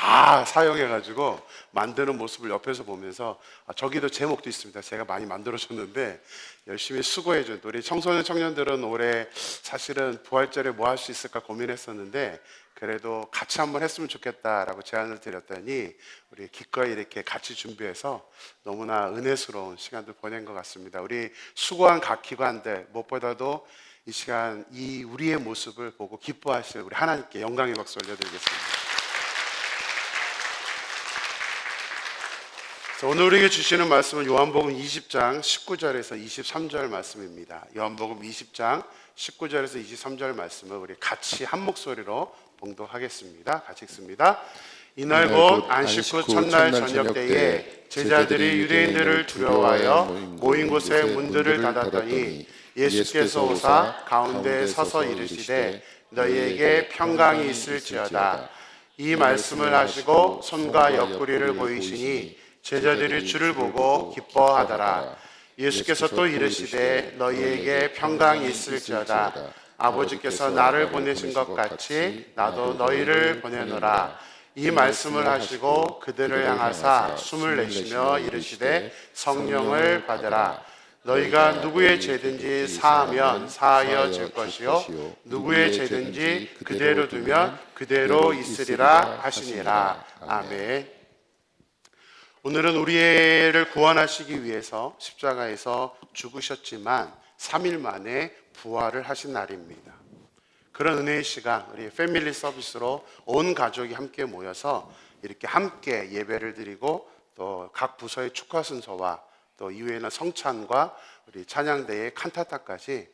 다 사용해가지고 만드는 모습을 옆에서 보면서 저기도 제목도 있습니다. 제가 많이 만들어줬는데 열심히 수고해준 우리 청소년 청년들은 올해 사실은 부활절에 뭐 할 수 있을까 고민했었는데 그래도 같이 한번 했으면 좋겠다라고 제안을 드렸더니 우리 기꺼이 이렇게 같이 준비해서 너무나 은혜스러운 시간들 보낸 것 같습니다. 우리 수고한 각 기관들 무엇보다도 이 시간 이 우리의 모습을 보고 기뻐하실 우리 하나님께 영광의 박수 올려드리겠습니다. 오늘 우리에게 주시는 말씀은 요한복음 20장 19절에서 23절 말씀입니다. 요한복음 20장 19절에서 23절 말씀을 우리 같이 한 목소리로 봉독하겠습니다. 같이 읽습니다. 이날 곧 안식 후 첫날 저녁 때에 제자들이 유대인들을 두려워하여 모인 곳에 문들을 닫았더니 예수께서 오사 가운데 서서 이르시되 너희에게 평강이 있을지어다. 이 말씀을 하시고 손과 옆구리를 보이시니 제자들이 주를 보고 기뻐하더라. 예수께서 또 이르시되 너희에게 평강이 있을지어다. 아버지께서 나를 보내신 것 같이 나도 너희를 보내노라. 이 말씀을 하시고 그들을 향하사 숨을 내쉬며 이르시되 성령을 받으라. 너희가 누구의 죄든지 사하면 사하여 질 것이요 누구의 죄든지 그대로 두면 그대로 있으리라 하시니라. 아멘. 오늘은 우리를 구원하시기 위해서 십자가에서 죽으셨지만 3일 만에 부활을 하신 날입니다. 그런 은혜의 시간 우리 패밀리 서비스로 온 가족이 함께 모여서 이렇게 함께 예배를 드리고 또 각 부서의 축하 순서와 또 이후에는 성찬과 우리 찬양대의 칸타타까지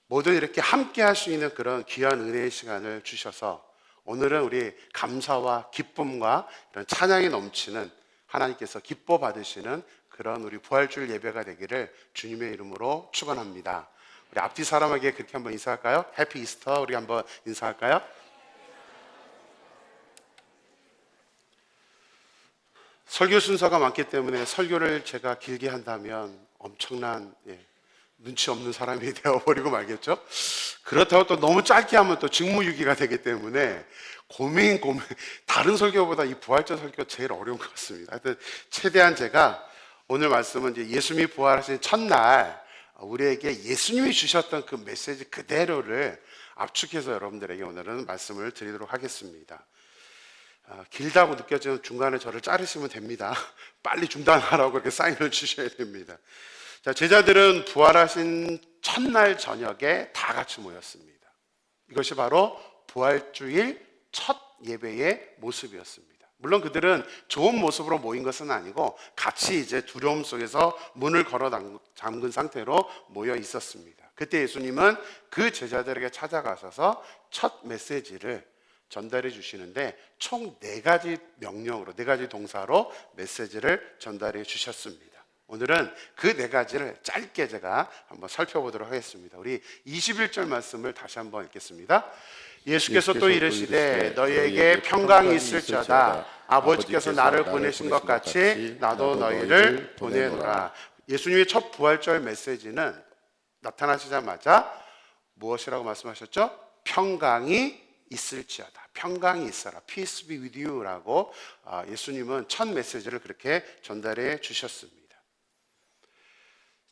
모두 이렇게 함께 할 수 있는 그런 귀한 은혜의 시간을 주셔서 오늘은 우리 감사와 기쁨과 이런 찬양이 넘치는 하나님께서 기뻐 받으시는 그런 우리 부활주일 예배가 되기를 주님의 이름으로 축원합니다. 우리 앞뒤 사람에게 그렇게 한번 인사할까요? 해피 이스터 우리 한번 인사할까요? 설교 순서가 많기 때문에 설교를 제가 길게 한다면 엄청난 눈치 없는 사람이 되어버리고 말겠죠. 그렇다고 또 너무 짧게 하면 또 직무유기가 되기 때문에 고민 다른 설교보다 이 부활절 설교가 제일 어려운 것 같습니다. 하여튼 최대한 제가 오늘 말씀은 이제 예수님이 부활하신 첫날 우리에게 예수님이 주셨던 그 메시지 그대로를 압축해서 여러분들에게 오늘은 말씀을 드리도록 하겠습니다. 길다고 느껴지면 중간에 저를 자르시면 됩니다. 빨리 중단하라고 그렇게 사인을 주셔야 됩니다. 자, 제자들은 부활하신 첫날 저녁에 다 같이 모였습니다. 이것이 바로 부활주일 첫 예배의 모습이었습니다. 물론 그들은 좋은 모습으로 모인 것은 아니고 같이 이제 두려움 속에서 문을 걸어 잠근 상태로 모여 있었습니다. 그때 예수님은 그 제자들에게 찾아가셔서 첫 메시지를 전달해 주시는데 총 4가지 명령으로 4가지 동사로 메시지를 전달해 주셨습니다. 오늘은 그 4가지를 짧게 제가 한번 살펴보도록 하겠습니다. 우리 21절 말씀을 다시 한번 읽겠습니다. 예수께서 또 이르시되 너희에게 평강이 있을지어다. 아버지께서 나를 보내신 것 같이 나도 너희를 보내노라. 예수님의 첫 부활절 메시지는 나타나시자마자 무엇이라고 말씀하셨죠? 평강이 있을지어다. 평강이 있어라. Peace be with you 라고 예수님은 첫 메시지를 그렇게 전달해 주셨습니다.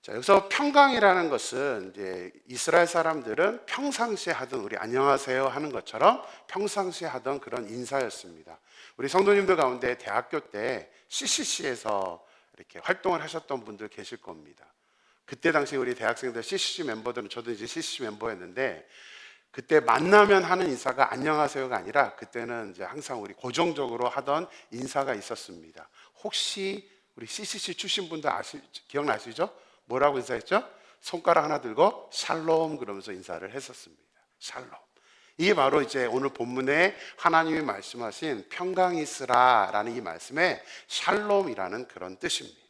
자, 여기서 평강이라는 것은 이제 이스라엘 사람들은 평상시에 하던 우리 안녕하세요 하는 것처럼 평상시에 하던 그런 인사였습니다. 우리 성도님들 가운데 대학교 때 CCC에서 이렇게 활동을 하셨던 분들 계실 겁니다. 그때 당시 우리 대학생들 CCC 멤버들은 저도 이제 CCC 멤버였는데 그때 만나면 하는 인사가 안녕하세요가 아니라 그때는 이제 항상 우리 고정적으로 하던 인사가 있었습니다. 혹시 우리 CCC 출신 분들 기억나시죠? 뭐라고 인사했죠? 손가락 하나 들고 샬롬 그러면서 인사를 했었습니다. 샬롬. 이게 바로 이제 오늘 본문에 하나님이 말씀하신 평강이 있으라라는 이 말씀에 샬롬이라는 그런 뜻입니다.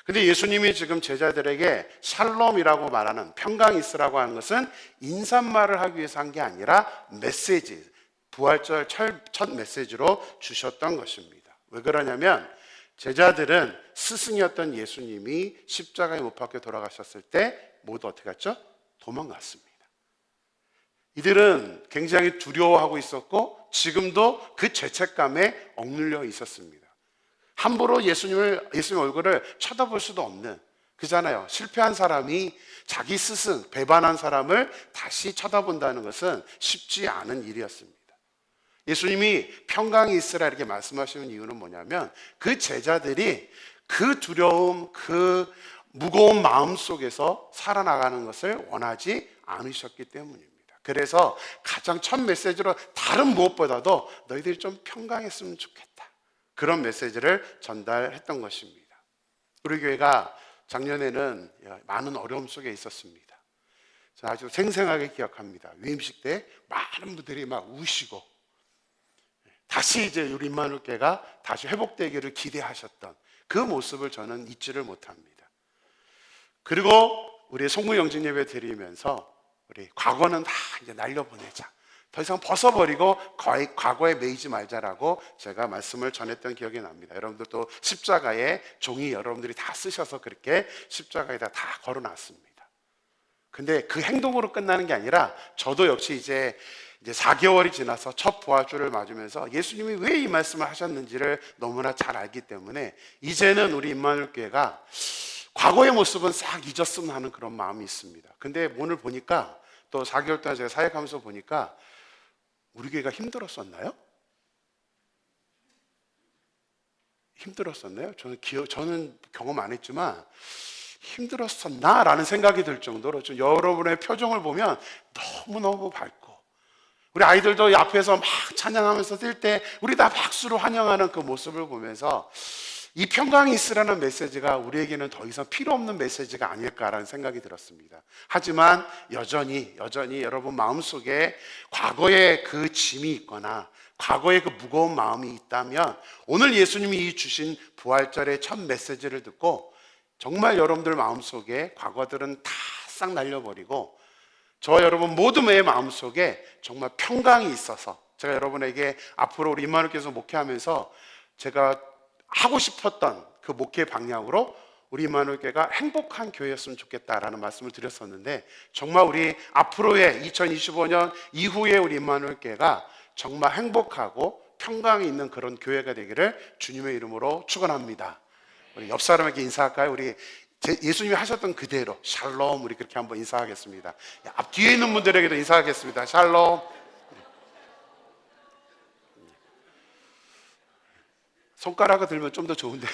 근데 예수님이 지금 제자들에게 샬롬이라고 말하는 평강이 있으라고 하는 것은 인사말을 하기 위해서 한 게 아니라 메시지, 부활절 첫 메시지로 주셨던 것입니다. 왜 그러냐면 제자들은 스승이었던 예수님이 십자가에 못 박혀 돌아가셨을 때 모두 어떻게 했죠? 도망갔습니다. 이들은 굉장히 두려워하고 있었고 지금도 그 죄책감에 억눌려 있었습니다. 함부로 예수님 얼굴을 쳐다볼 수도 없는, 그잖아요. 실패한 사람이 자기 스승, 배반한 사람을 다시 쳐다본다는 것은 쉽지 않은 일이었습니다. 예수님이 평강이 있으라 이렇게 말씀하시는 이유는 뭐냐면 그 제자들이 그 두려움, 그 무거운 마음 속에서 살아나가는 것을 원하지 않으셨기 때문입니다. 그래서 가장 첫 메시지로 다른 무엇보다도 너희들이 좀 평강했으면 좋겠다, 그런 메시지를 전달했던 것입니다. 우리 교회가 작년에는 많은 어려움 속에 있었습니다. 저는 아주 생생하게 기억합니다. 위임식 때 많은 분들이 막 우시고 다시 이제 우리 임마누엘 교회가 다시 회복되기를 기대하셨던 그 모습을 저는 잊지를 못합니다. 그리고 우리 송구 영진 예배 드리면서 우리 과거는 다 이제 날려보내자, 더 이상 벗어버리고 과거에 매이지 말자라고 제가 말씀을 전했던 기억이 납니다. 여러분들 또 십자가에 종이 여러분들이 다 쓰셔서 그렇게 십자가에다 다 걸어놨습니다. 근데 그 행동으로 끝나는 게 아니라 저도 역시 이제 4개월이 지나서 첫 부활주를 맞으면서 예수님이 왜 이 말씀을 하셨는지를 너무나 잘 알기 때문에 이제는 우리 임마누엘 교회가 과거의 모습은 싹 잊었으면 하는 그런 마음이 있습니다. 근데 오늘 보니까 또 4개월 동안 제가 사역하면서 보니까 우리 교회가 힘들었었나요? 힘들었었나요? 저는 경험 안 했지만 힘들었었나라는 생각이 들 정도로 좀 여러분의 표정을 보면 너무너무 밝고, 우리 아이들도 이 앞에서 막 찬양하면서 뛸 때 우리 다 박수로 환영하는 그 모습을 보면서 이 평강이 있으라는 메시지가 우리에게는 더 이상 필요 없는 메시지가 아닐까라는 생각이 들었습니다. 하지만 여전히 여러분 마음속에 과거의 그 짐이 있거나 과거의 그 무거운 마음이 있다면 오늘 예수님이 주신 부활절의 첫 메시지를 듣고 정말 여러분들 마음속에 과거들은 다 싹 날려버리고 저와 여러분 모두의 마음속에 정말 평강이 있어서, 제가 여러분에게 앞으로 우리 임마누엘께서 목회하면서 제가 하고 싶었던 그 목회 방향으로 우리 임마누엘 교회가 행복한 교회였으면 좋겠다라는 말씀을 드렸었는데, 정말 우리 앞으로의 2025년 이후에 우리 임마누엘 교회가 정말 행복하고 평강이 있는 그런 교회가 되기를 주님의 이름으로 축원합니다. 우리 옆 사람에게 인사할까요? 우리 예수님이 하셨던 그대로 샬롬, 우리 그렇게 한번 인사하겠습니다. 앞 뒤에 있는 분들에게도 인사하겠습니다. 샬롬. 손가락을 들면 좀 더 좋은데요.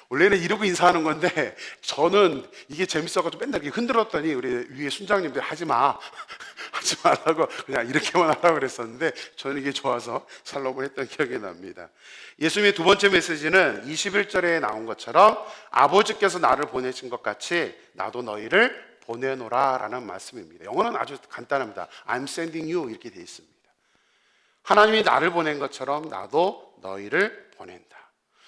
원래는 이러고 인사하는 건데 저는 이게 재밌어가지고 맨날 이렇게 흔들었더니 우리 위에 순장님들 하지 말라고 그냥 이렇게만 하라고 그랬었는데 저는 이게 좋아서 샬롬을 했던 기억이 납니다. 예수님의 두 번째 메시지는 21절에 나온 것처럼 아버지께서 나를 보내신 것 같이 나도 너희를 보내노라 라는 말씀입니다. 영어는 아주 간단합니다. I'm sending you 이렇게 되어 있습니다. 하나님이 나를 보낸 것처럼 나도 너희를 보낸다.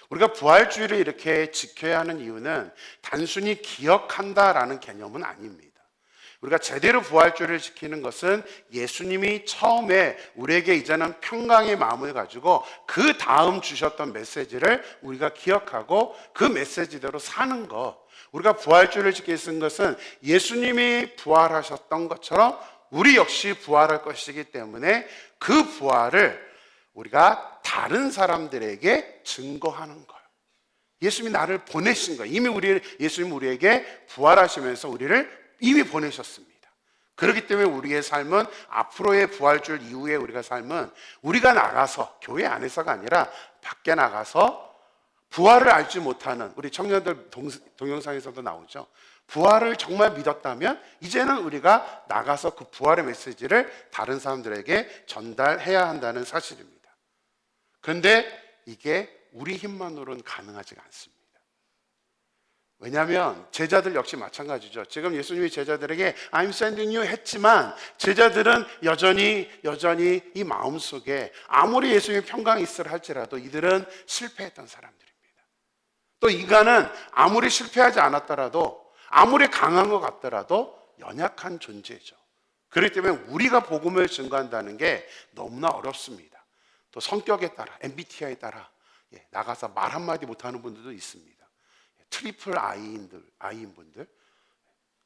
우리가 부활주의를 이렇게 지켜야 하는 이유는 단순히 기억한다라는 개념은 아닙니다. 우리가 제대로 부활주의를 지키는 것은 예수님이 처음에 우리에게 이제는 평강의 마음을 가지고 그 다음 주셨던 메시지를 우리가 기억하고 그 메시지대로 사는 것. 우리가 부활주의를 지키는 쓴 것은 예수님이 부활하셨던 것처럼 우리 역시 부활할 것이기 때문에 그 부활을 우리가 다른 사람들에게 증거하는 거예요. 예수님이 나를 보내신 거예요. 이미 예수님 우리에게 부활하시면서 우리를 이미 보내셨습니다. 그렇기 때문에 우리의 삶은 앞으로의 부활절 이후에 우리가 삶은 우리가 나가서 교회 안에서가 아니라 밖에 나가서 부활을 알지 못하는 우리 청년들 동영상에서도 나오죠. 부활을 정말 믿었다면 이제는 우리가 나가서 그 부활의 메시지를 다른 사람들에게 전달해야 한다는 사실입니다. 그런데 이게 우리 힘만으로는 가능하지가 않습니다. 왜냐하면 제자들 역시 마찬가지죠. 지금 예수님이 제자들에게 I'm sending you 했지만 제자들은 여전히 이 마음속에 아무리 예수님의 평강이 있으라 할지라도 이들은 실패했던 사람들입니다. 또 인간은 아무리 실패하지 않았더라도 아무리 강한 것 같더라도 연약한 존재죠. 그렇기 때문에 우리가 복음을 증거한다는 게 너무나 어렵습니다. 또 성격에 따라 MBTI에 따라 나가서 말 한마디 못하는 분들도 있습니다. 트리플 I인 분들.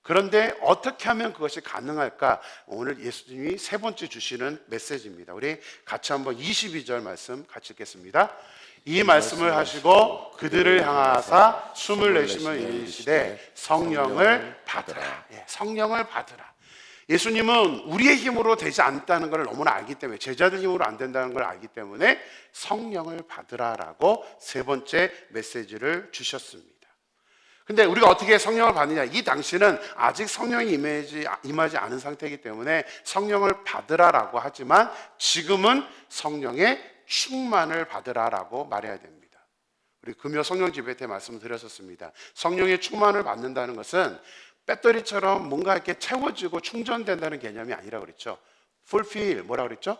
그런데 어떻게 하면 그것이 가능할까? 오늘 예수님이 세 번째 주시는 메시지입니다. 우리 같이 한번 22절 말씀 같이 읽겠습니다. 이 말씀을 하시고 그들을 향하사 숨을 내쉬며 이르시되 성령을 받으라. 성령을 받으라. 예수님은 우리의 힘으로 되지 않다는 것을 너무나 알기 때문에, 제자들 힘으로 안 된다는 걸 알기 때문에 성령을 받으라라고 세 번째 메시지를 주셨습니다. 근데 우리가 어떻게 성령을 받느냐? 이 당시는 아직 성령이 임하지 않은 상태이기 때문에 성령을 받으라라고 하지만 지금은 성령의 충만을 받으라라고 말해야 됩니다. 우리 금요 성령 집회 때 말씀드렸었습니다. 성령의 충만을 받는다는 것은 배터리처럼 뭔가 이렇게 채워지고 충전된다는 개념이 아니라 그랬죠. fulfill, 뭐라 그랬죠?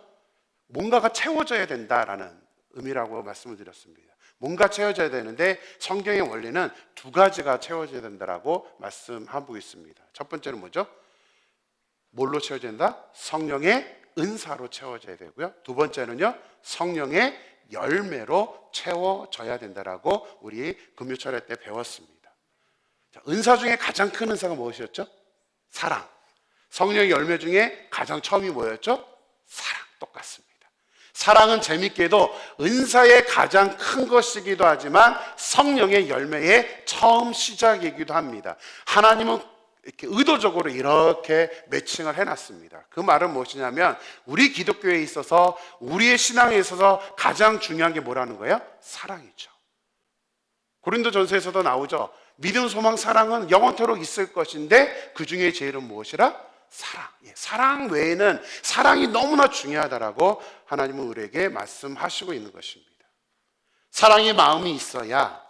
뭔가가 채워져야 된다라는 의미라고 말씀을 드렸습니다. 뭔가 채워져야 되는데 성경의 원리는 두 가지가 채워져야 된다라고 말씀하고 있습니다. 첫 번째는 뭐죠? 뭘로 채워져야 된다? 성령의 은사로 채워져야 되고요. 두 번째는요, 성령의 열매로 채워져야 된다라고 우리 금요철회 때 배웠습니다. 자, 은사 중에 가장 큰 은사가 무엇이었죠? 사랑. 성령의 열매 중에 가장 처음이 뭐였죠? 사랑. 똑같습니다. 사랑은 재밌게도 은사의 가장 큰 것이기도 하지만 성령의 열매의 처음 시작이기도 합니다. 하나님은 이렇게 의도적으로 이렇게 매칭을 해놨습니다. 그 말은 무엇이냐면 우리 기독교에 있어서, 우리의 신앙에 있어서 가장 중요한 게 뭐라는 거예요? 사랑이죠. 고린도전서에서도 나오죠. 믿음, 소망, 사랑은 영원토록 있을 것인데 그 중에 제일은 무엇이라? 사랑. 사랑 외에는, 사랑이 너무나 중요하다라고 하나님은 우리에게 말씀하시고 있는 것입니다. 사랑의 마음이 있어야,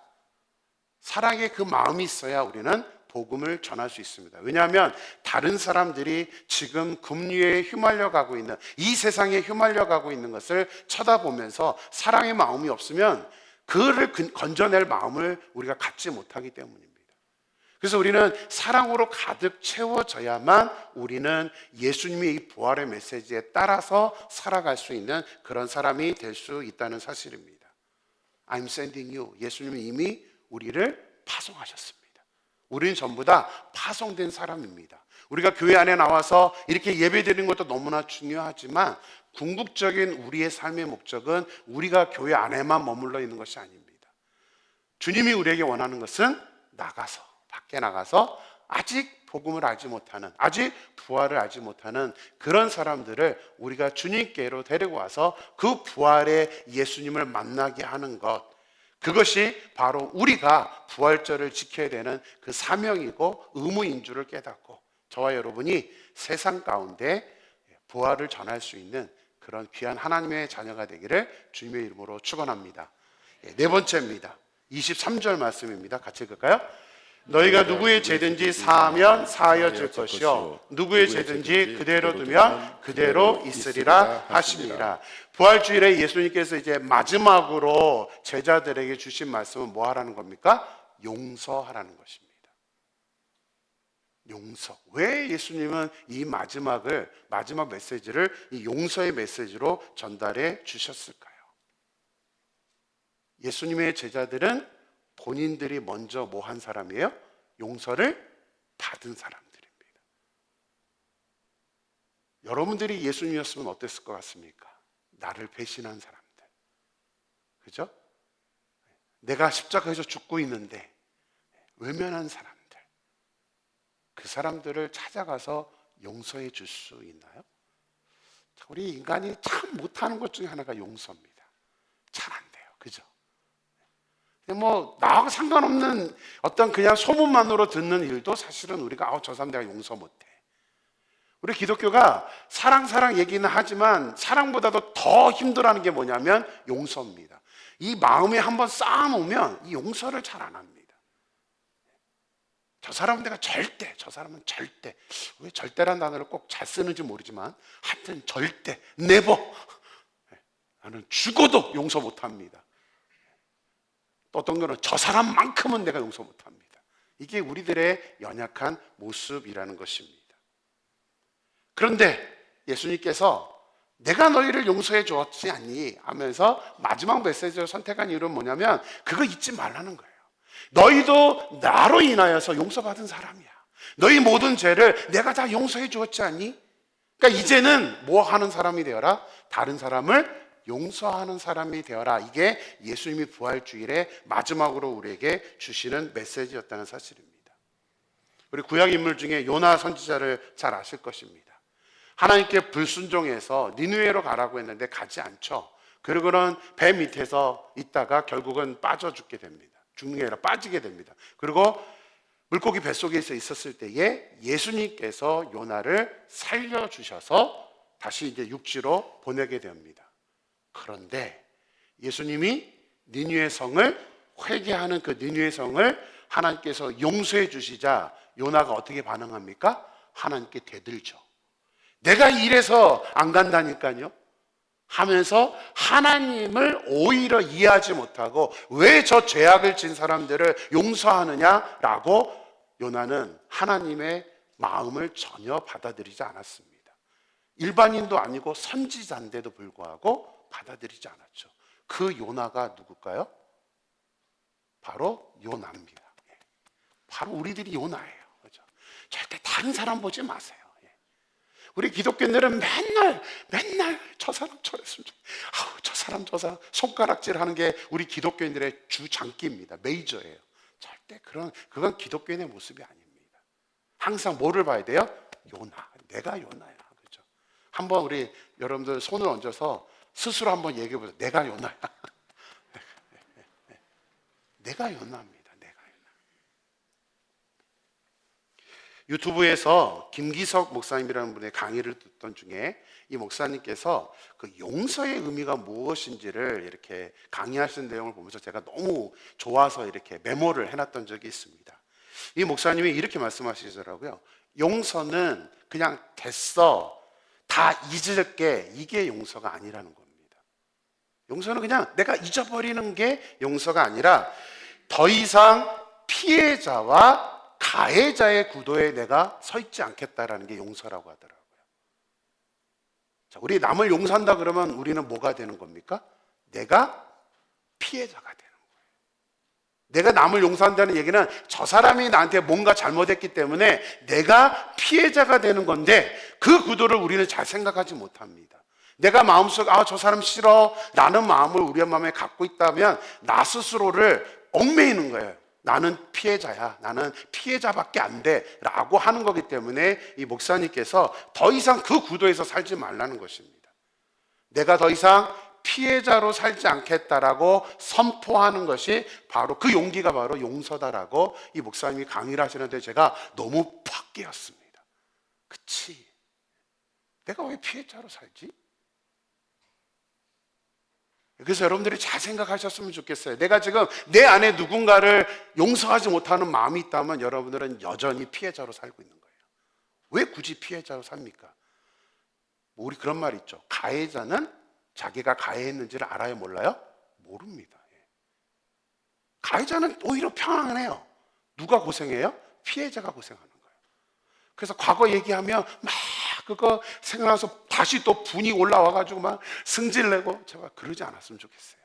사랑의 그 마음이 있어야 우리는 복음을 전할 수 있습니다. 왜냐하면 다른 사람들이 지금 금류에 휘말려 가고 있는, 이 세상에 휘말려 가고 있는 것을 쳐다보면서 사랑의 마음이 없으면 그를 건져낼 마음을 우리가 갖지 못하기 때문입니다. 그래서 우리는 사랑으로 가득 채워져야만 우리는 예수님의 이 부활의 메시지에 따라서 살아갈 수 있는 그런 사람이 될 수 있다는 사실입니다. I'm sending you. 예수님은 이미 우리를 파송하셨습니다. 우리는 전부 다 파송된 사람입니다. 우리가 교회 안에 나와서 이렇게 예배드리는 것도 너무나 중요하지만 궁극적인 우리의 삶의 목적은 우리가 교회 안에만 머물러 있는 것이 아닙니다. 주님이 우리에게 원하는 것은 나가서, 밖에 나가서 아직 복음을 알지 못하는, 아직 부활을 알지 못하는 그런 사람들을 우리가 주님께로 데리고 와서 그 부활의 예수님을 만나게 하는 것, 그것이 바로 우리가 부활절을 지켜야 되는 그 사명이고 의무인 줄을 깨닫고 저와 여러분이 세상 가운데 부활을 전할 수 있는 그런 귀한 하나님의 자녀가 되기를 주님의 이름으로 축원합니다. 네 번째입니다. 23절 말씀입니다. 같이 읽을까요? 너희가 누구의 죄든지 사하면 사하여질 것이요 누구의 죄든지 그대로 두면 그대로 있으리라 하십니다. 부활주일에 예수님께서 이제 마지막으로 제자들에게 주신 말씀은 뭐 하라는 겁니까? 용서하라는 것입니다. 용서. 왜 예수님은 이 마지막 메시지를 이 용서의 메시지로 전달해 주셨을까요? 예수님의 제자들은 본인들이 먼저 뭐 한 사람이에요? 용서를 받은 사람들입니다. 여러분들이 예수님이었으면 어땠을 것 같습니까? 나를 배신한 사람들. 그죠? 내가 십자가에서 죽고 있는데 외면한 사람들. 그 사람들을 찾아가서 용서해 줄 수 있나요? 우리 인간이 참 못하는 것 중에 하나가 용서입니다. 잘 안 돼요. 그죠? 뭐 나하고 상관없는 어떤 그냥 소문만으로 듣는 일도 사실은 우리가 저 사람 내가 용서 못해. 우리 기독교가 사랑 얘기는 하지만 사랑보다도 더 힘들어하는 게 뭐냐면 용서입니다. 이 마음에 한번 쌓아놓으면 이 용서를 잘 안 합니다. 저 사람은 내가 저 사람은 절대, 왜 절대란 단어를 꼭 잘 쓰는지 모르지만 하여튼 절대, never, 나는 죽어도 용서 못합니다. 어떤 거는 저 사람만큼은 내가 용서 못합니다. 이게 우리들의 연약한 모습이라는 것입니다. 그런데 예수님께서 내가 너희를 용서해 주었지 않니? 하면서 마지막 메시지를 선택한 이유는 뭐냐면 그거 잊지 말라는 거예요. 너희도 나로 인하여서 용서받은 사람이야. 너희 모든 죄를 내가 다 용서해 주었지 않니? 그러니까 이제는 뭐 하는 사람이 되어라? 다른 사람을 용서하는 사람이 되어라. 이게 예수님이 부활주일에 마지막으로 우리에게 주시는 메시지였다는 사실입니다. 우리 구약 인물 중에 요나 선지자를 잘 아실 것입니다. 하나님께 불순종해서 니느웨로 가라고 했는데 가지 않죠. 그리고는 배 밑에서 있다가 결국은 빠져 죽게 됩니다. 죽는 게 아니라 빠지게 됩니다. 그리고 물고기 뱃속에서 있었을 때에 예수님께서 요나를 살려주셔서 다시 이제 육지로 보내게 됩니다. 그런데 예수님이 니느웨 성을 회개하는 그 니느웨 성을 하나님께서 용서해 주시자 요나가 어떻게 반응합니까? 하나님께 대들죠. 내가 이래서 안 간다니까요 하면서 하나님을 오히려 이해하지 못하고 왜 저 죄악을 진 사람들을 용서하느냐라고 요나는 하나님의 마음을 전혀 받아들이지 않았습니다. 일반인도 아니고 선지자인데도 불구하고 받아들이지 않았죠. 그 요나가 누굴까요? 바로 요나입니다. 바로 우리들이 요나예요. 그렇죠? 절대 다른 사람 보지 마세요. 우리 기독교인들은 맨날 저 사람 저랬으면 저 사람 손가락질 하는 게 우리 기독교인들의 주 장기입니다. 메이저예요. 절대 그건 기독교인의 모습이 아닙니다. 항상 뭐를 봐야 돼요? 요나. 내가 요나야. 그렇죠? 한번 우리 여러분들 손을 얹어서 스스로 한번 얘기해 보세요. 내가 요나야. 내가 요나입니다. 유튜브에서 김기석 목사님이라는 분의 강의를 듣던 중에 이 목사님께서 그 용서의 의미가 무엇인지를 이렇게 강의하시는 내용을 보면서 제가 너무 좋아서 이렇게 메모를 해놨던 적이 있습니다. 이 목사님이 이렇게 말씀하시더라고요. 용서는 그냥 됐어, 다 잊을게, 이게 용서가 아니라는 겁니다. 용서는 그냥 내가 잊어버리는 게 용서가 아니라 더 이상 피해자와 가해자의 구도에 내가 서 있지 않겠다라는 게 용서라고 하더라고요. 자, 우리 남을 용서한다 그러면 우리는 뭐가 되는 겁니까? 내가 피해자가 되는 거예요. 내가 남을 용서한다는 얘기는 저 사람이 나한테 뭔가 잘못했기 때문에 내가 피해자가 되는 건데 그 구도를 우리는 잘 생각하지 못합니다. 내가 마음속에 저 사람 싫어 라는 마음을 우리의 마음에 갖고 있다면 나 스스로를 얽매이는 거예요. 나는 피해자야. 나는 피해자밖에 안 돼. 라고 하는 거기 때문에 이 목사님께서 더 이상 그 구도에서 살지 말라는 것입니다. 내가 더 이상 피해자로 살지 않겠다라고 선포하는 것이 바로 그 용기가 바로 용서다라고 이 목사님이 강의를 하시는데 제가 너무 팍 깨었습니다. 그치? 내가 왜 피해자로 살지? 그래서 여러분들이 잘 생각하셨으면 좋겠어요. 내가 지금 내 안에 누군가를 용서하지 못하는 마음이 있다면 여러분들은 여전히 피해자로 살고 있는 거예요. 왜 굳이 피해자로 삽니까? 우리 그런 말 있죠. 가해자는 자기가 가해했는지를 알아요, 몰라요? 모릅니다. 가해자는 오히려 평안해요. 누가 고생해요? 피해자가 고생하는 거예요. 그래서 과거 얘기하면 막 그거 생각나서 다시 또 분이 올라와가지고 막 승질내고 제가 그러지 않았으면 좋겠어요.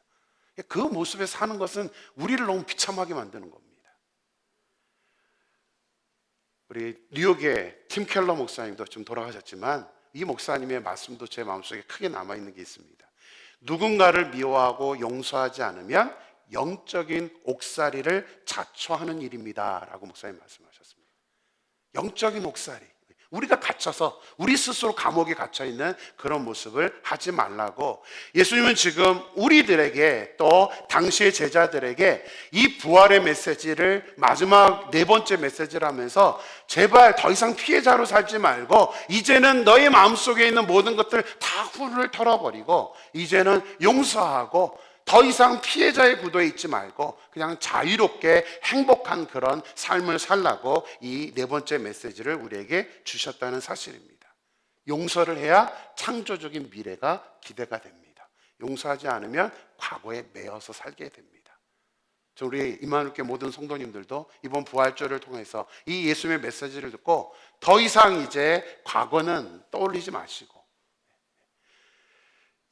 그 모습에 사는 것은 우리를 너무 비참하게 만드는 겁니다. 우리 뉴욕의 팀 켈러 목사님도 좀 돌아가셨지만 이 목사님의 말씀도 제 마음속에 크게 남아있는 게 있습니다. 누군가를 미워하고 용서하지 않으면 영적인 옥살이를 자초하는 일입니다 라고 목사님 말씀하셨습니다. 영적인 옥살이, 우리가 갇혀서 우리 스스로 감옥에 갇혀있는 그런 모습을 하지 말라고 예수님은 지금 우리들에게 또 당시의 제자들에게 이 부활의 메시지를 마지막 네 번째 메시지를 하면서 제발 더 이상 피해자로 살지 말고 이제는 너의 마음속에 있는 모든 것들 다 훌을 털어버리고 이제는 용서하고 더 이상 피해자의 구도에 있지 말고 그냥 자유롭게 행복한 그런 삶을 살라고 이 네 번째 메시지를 우리에게 주셨다는 사실입니다. 용서를 해야 창조적인 미래가 기대가 됩니다. 용서하지 않으면 과거에 매여서 살게 됩니다. 우리 임마누엘교회 모든 성도님들도 이번 부활절을 통해서 이 예수님의 메시지를 듣고 더 이상 이제 과거는 떠올리지 마시고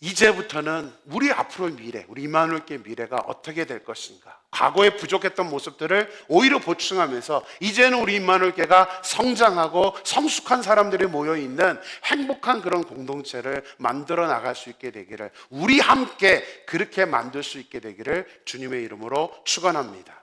이제부터는 우리 앞으로의 미래, 우리 임마누엘교회 미래가 어떻게 될 것인가, 과거에 부족했던 모습들을 오히려 보충하면서 이제는 우리 임마누엘교회가 성장하고 성숙한 사람들이 모여있는 행복한 그런 공동체를 만들어 나갈 수 있게 되기를, 우리 함께 그렇게 만들 수 있게 되기를 주님의 이름으로 축원합니다.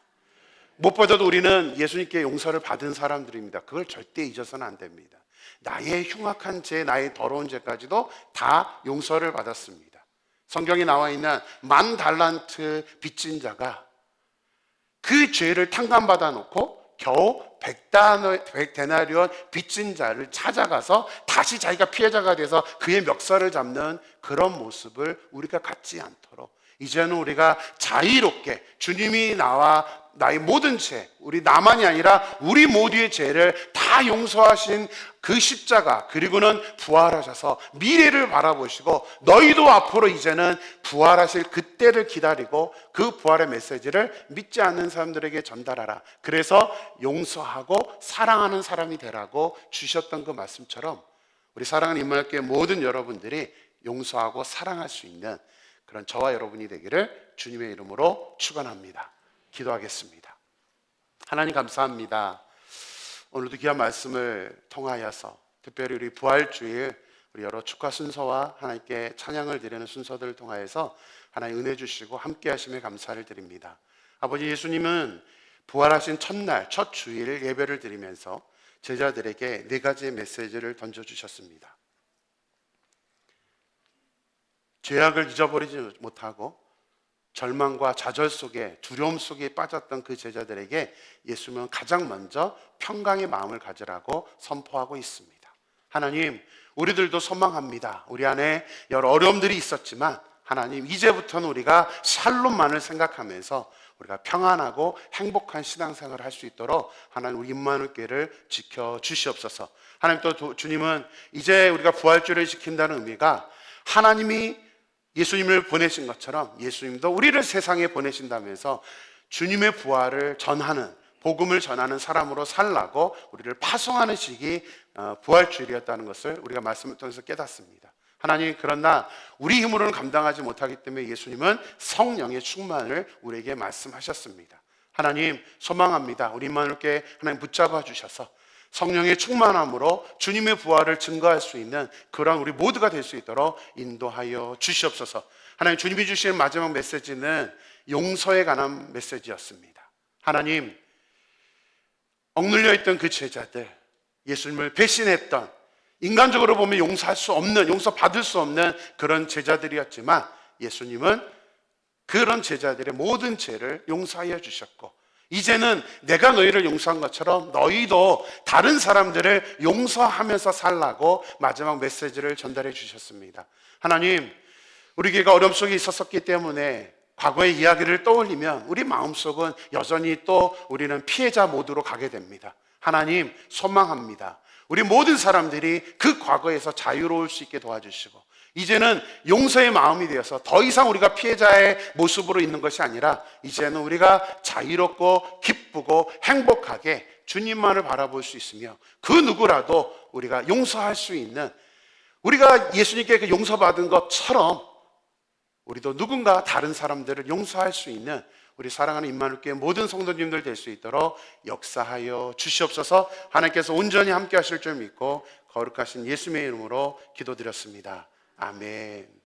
무엇보다도 우리는 예수님께 용서를 받은 사람들입니다. 그걸 절대 잊어서는 안 됩니다. 나의 흉악한 죄, 나의 더러운 죄까지도 다 용서를 받았습니다. 성경에 나와 있는 10,000달란트 빚진 자가 그 죄를 탕감받아 놓고 겨우 100데나리온 빚진 자를 찾아가서 다시 자기가 피해자가 돼서 그의 멱살을 잡는 그런 모습을 우리가 갖지 않도록, 이제는 우리가 자유롭게 주님이 나와 나의 모든 죄, 우리 나만이 아니라 우리 모두의 죄를 다 용서하신 그 십자가, 그리고는 부활하셔서 미래를 바라보시고 너희도 앞으로 이제는 부활하실 그때를 기다리고 그 부활의 메시지를 믿지 않는 사람들에게 전달하라. 그래서 용서하고 사랑하는 사람이 되라고 주셨던 그 말씀처럼 우리 사랑하는 임마누엘교회 모든 여러분들이 용서하고 사랑할 수 있는 그런 저와 여러분이 되기를 주님의 이름으로 축원합니다. 기도하겠습니다. 하나님 감사합니다. 오늘도 귀한 말씀을 통하여서 특별히 우리 부활주일 우리 여러 축하 순서와 하나님께 찬양을 드리는 순서들을 통하여서 하나님 은혜 주시고 함께 하심에 감사를 드립니다. 아버지, 예수님은 부활하신 첫날 첫 주일 예배를 드리면서 제자들에게 4가지의 메시지를 던져주셨습니다. 죄악을 잊어버리지 못하고 절망과 좌절 속에, 두려움 속에 빠졌던 그 제자들에게 예수님은 가장 먼저 평강의 마음을 가지라고 선포하고 있습니다. 하나님, 우리들도 소망합니다. 우리 안에 여러 어려움들이 있었지만 하나님, 이제부터는 우리가 샬롬만을 생각하면서 우리가 평안하고 행복한 신앙생활을 할 수 있도록 하나님 우리 임마누엘교회를 지켜주시옵소서. 하나님, 또 주님은 이제 우리가 부활주일을 지킨다는 의미가 하나님이 예수님을 보내신 것처럼 예수님도 우리를 세상에 보내신다면서 주님의 부활을 전하는, 복음을 전하는 사람으로 살라고 우리를 파송하는 시기 부활주일이었다는 것을 우리가 말씀을 통해서 깨닫습니다. 하나님, 그러나 우리 힘으로는 감당하지 못하기 때문에 예수님은 성령의 충만을 우리에게 말씀하셨습니다. 하나님, 소망합니다. 우리 임마누엘교회 하나님 붙잡아 주셔서 성령의 충만함으로 주님의 부활을 증거할 수 있는 그러한 우리 모두가 될 수 있도록 인도하여 주시옵소서. 하나님, 주님이 주시는 마지막 메시지는 용서에 관한 메시지였습니다. 하나님, 억눌려 있던 그 제자들, 예수님을 배신했던, 인간적으로 보면 용서할 수 없는, 용서받을 수 없는 그런 제자들이었지만 예수님은 그런 제자들의 모든 죄를 용서하여 주셨고, 이제는 내가 너희를 용서한 것처럼 너희도 다른 사람들을 용서하면서 살라고 마지막 메시지를 전달해 주셨습니다. 하나님, 우리 교회가 어려움 속에 있었기 때문에 과거의 이야기를 떠올리면 우리 마음속은 여전히 또 우리는 피해자 모드로 가게 됩니다. 하나님, 소망합니다. 우리 모든 사람들이 그 과거에서 자유로울 수 있게 도와주시고 이제는 용서의 마음이 되어서 더 이상 우리가 피해자의 모습으로 있는 것이 아니라 이제는 우리가 자유롭고 기쁘고 행복하게 주님만을 바라볼 수 있으며 그 누구라도 우리가 용서할 수 있는, 우리가 예수님께 그 용서받은 것처럼 우리도 누군가 다른 사람들을 용서할 수 있는 우리 사랑하는 임마누엘교회 모든 성도님들 될 수 있도록 역사하여 주시옵소서. 하나님께서 온전히 함께 하실 줄 믿고 거룩하신 예수님의 이름으로 기도드렸습니다. 아멘.